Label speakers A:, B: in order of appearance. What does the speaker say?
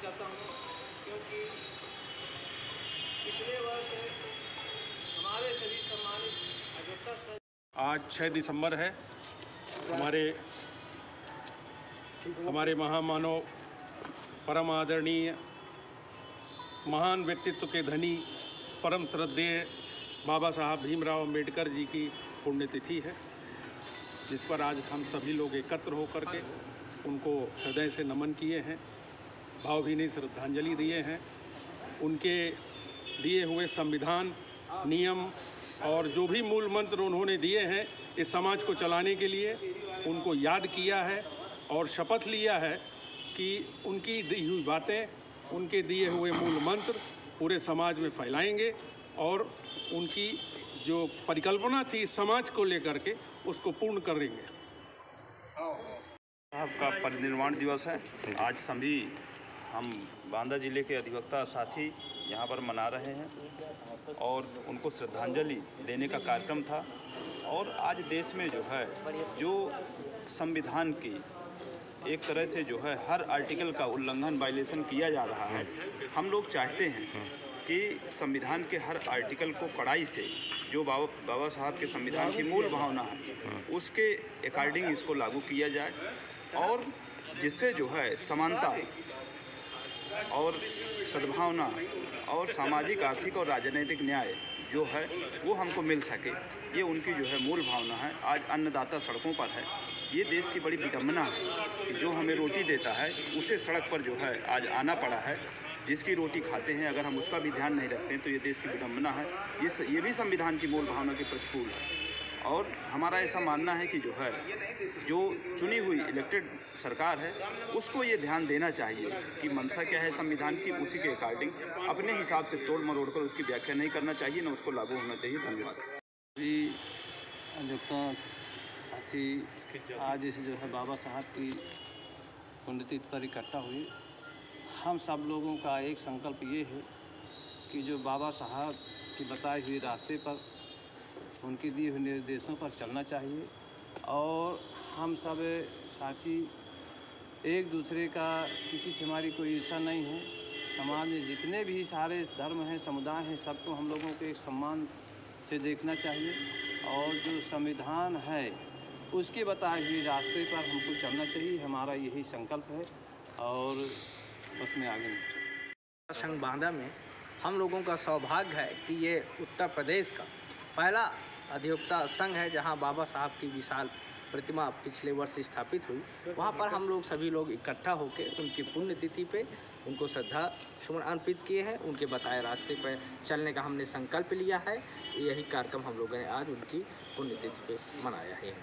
A: चाहता हूँ, क्योंकि पिछले वर्ष हमारे सभी सम्मानित अधिवक्ता
B: आज 6 दिसंबर है। हमारे महामानव, परम आदरणीय, महान व्यक्तित्व के धनी, परम श्रद्धेय बाबा साहब भीमराव अम्बेडकर जी की पुण्यतिथि है, जिस पर आज हम सभी लोग एकत्र होकर के उनको हृदय से नमन किए हैं, भावभीनी श्रद्धांजलि दिए हैं। उनके दिए हुए संविधान, नियम और जो भी मूल मंत्र उन्होंने दिए हैं इस समाज को चलाने के लिए, उनको याद किया है और शपथ लिया है कि उनकी दी हुई बातें, उनके दिए हुए मूल मंत्र पूरे समाज में फैलाएंगे और उनकी जो परिकल्पना थी समाज को लेकर के उसको पूर्ण करेंगे।
C: आपका परिनिर्वाण दिवस है। आज सभी हम बांदा जिले के अधिवक्ता साथी यहाँ पर मना रहे हैं और उनको श्रद्धांजलि देने का कार्यक्रम था। और आज देश में जो है, जो संविधान की एक तरह से जो है हर आर्टिकल का उल्लंघन, वायलेशन किया जा रहा है। हम लोग चाहते हैं कि संविधान के हर आर्टिकल को कड़ाई से, जो बाबा साहब के संविधान की मूल भावना है उसके अकॉर्डिंग इसको लागू किया जाए, और जिससे जो है समानता और सद्भावना और सामाजिक, आर्थिक और राजनीतिक न्याय जो है वो हमको मिल सके। ये उनकी जो है मूल भावना है। आज अन्नदाता सड़कों पर है। ये देश की बड़ी विडम्बना है कि जो हमें रोटी देता है उसे सड़क पर जो है आज आना पड़ा है। जिसकी रोटी खाते हैं, अगर हम उसका भी ध्यान नहीं रखते हैं तो ये देश की विडम्बना है। ये भी संविधान की मूल भावना के प्रतिकूल है। और हमारा ऐसा मानना है कि जो है, जो चुनी हुई इलेक्टेड सरकार है उसको ये ध्यान देना चाहिए कि मंशा क्या है संविधान की, उसी के अकॉर्डिंग अपने हिसाब से तोड़ मरोड़ कर उसकी व्याख्या नहीं करना चाहिए, न उसको लागू होना चाहिए। धन्यवाद।
A: भी अधिवक्ता साथी आज इस जो है बाबा साहब की पुण्यतिथि पर इकट्ठा हुए। हम सब लोगों का एक संकल्प ये है कि जो बाबा साहब की बताई हुई रास्ते पर, उनके दिए हुए निर्देशों पर चलना चाहिए। और हम सब साथी एक दूसरे का, किसी से हमारी कोई ईर्ष्या नहीं है। समाज में जितने भी सारे धर्म हैं, समुदाय हैं, सबको हम लोगों को एक सम्मान से देखना चाहिए। और जो संविधान है उसके बताए हुए रास्ते पर हमको चलना चाहिए। हमारा यही संकल्प है और बस मैं आगे नहीं।
D: संघ बांदा में हम लोगों का सौभाग्य है कि ये उत्तर प्रदेश का पहला अधिवक्ता संघ है जहां बाबा साहब की विशाल प्रतिमा पिछले वर्ष स्थापित हुई। वहां पर हम लोग सभी लोग इकट्ठा होकर उनकी पुण्यतिथि पे उनको श्रद्धा सुमन अर्पित किए हैं। उनके बताए रास्ते पर चलने का हमने संकल्प लिया है। यही कार्यक्रम हम लोगों ने आज उनकी पुण्यतिथि पे मनाया है।